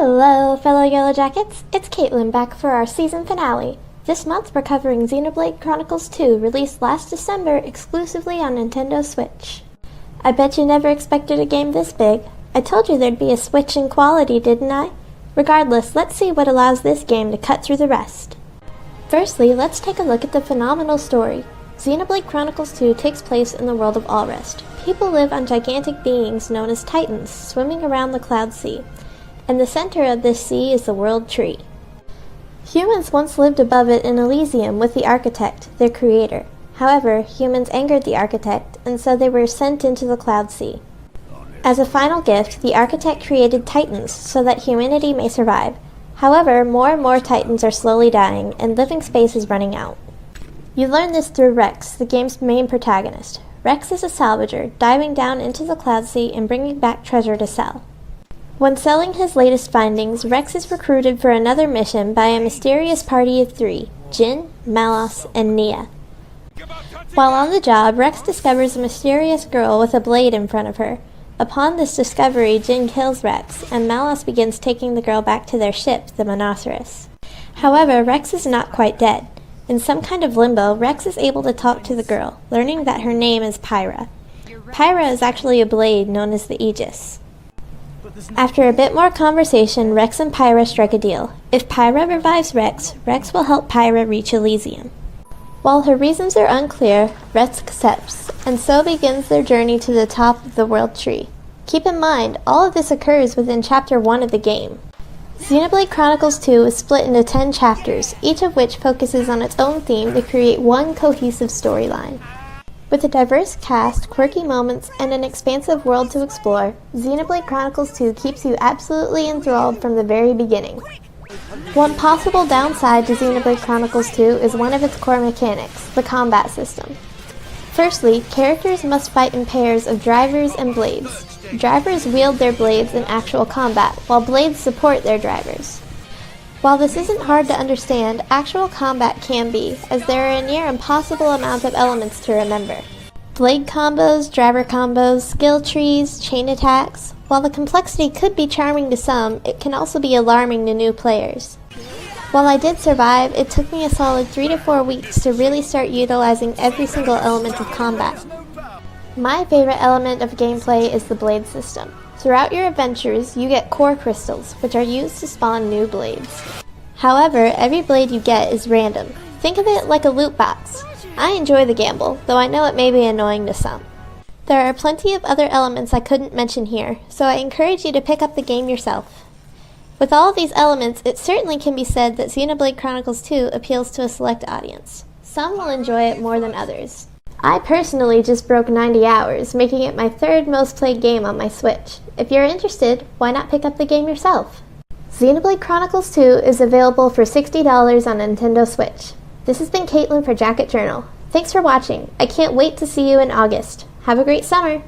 Hello, fellow Yellow Jackets! It's Caitlin back for our season finale. This month we're covering Xenoblade Chronicles 2, released last December exclusively on Nintendo Switch. I bet you never expected a game this big. I told you there'd be a switch in quality, didn't I? Regardless, let's see what allows this game to cut through the rest. Firstly, let's take a look at the phenomenal story. Xenoblade Chronicles 2 takes place in the world of Allrest. People live on gigantic beings known as Titans, swimming around the Cloud Sea. In the center of this sea is the World Tree. Humans once lived above it in Elysium with the Architect, their creator. However, humans angered the Architect, and so they were sent into the Cloud Sea. As a final gift, the Architect created Titans so that humanity may survive. However, more and more Titans are slowly dying, and living space is running out. You learn this through Rex, the game's main protagonist. Rex is a salvager, diving down into the Cloud Sea and bringing back treasure to sell. When selling his latest findings, Rex is recruited for another mission by a mysterious party of three, Jin, Malos, and Nia. While on the job, Rex discovers a mysterious girl with a blade in front of her. Upon this discovery, Jin kills Rex, and Malos begins taking the girl back to their ship, the Monoceros. However, Rex is not quite dead. In some kind of limbo, Rex is able to talk to the girl, learning that her name is Pyra. Pyra is actually a blade known as the Aegis. After a bit more conversation, Rex and Pyra strike a deal. If Pyra revives Rex, Rex will help Pyra reach Elysium. While her reasons are unclear, Rex accepts, and so begins their journey to the top of the World Tree. Keep in mind, all of this occurs within Chapter 1 of the game. Xenoblade Chronicles 2 is split into 10 chapters, each of which focuses on its own theme to create one cohesive storyline. With a diverse cast, quirky moments, and an expansive world to explore, Xenoblade Chronicles 2 keeps you absolutely enthralled from the very beginning. One possible downside to Xenoblade Chronicles 2 is one of its core mechanics, the combat system. Firstly, characters must fight in pairs of drivers and blades. Drivers wield their blades in actual combat, while blades support their drivers. While this isn't hard to understand, actual combat can be, as there are a near impossible amount of elements to remember. Blade combos, driver combos, skill trees, chain attacks. While the complexity could be charming to some, it can also be alarming to new players. While I did survive, it took me a solid 3 to 4 weeks to really start utilizing every single element of combat. My favorite element of gameplay is the blade system. Throughout your adventures, you get core crystals, which are used to spawn new blades. However, every blade you get is random. Think of it like a loot box. I enjoy the gamble, though I know it may be annoying to some. There are plenty of other elements I couldn't mention here, so I encourage you to pick up the game yourself. With all of these elements, it certainly can be said that Xenoblade Chronicles 2 appeals to a select audience. Some will enjoy it more than others. I personally just broke 90 hours, making it my third most played game on my Switch. If you're interested, why not pick up the game yourself? Xenoblade Chronicles 2 is available for $60 on Nintendo Switch. This has been Caitlin for Jacket Journal. Thanks for watching. I can't wait to see you in August. Have a great summer!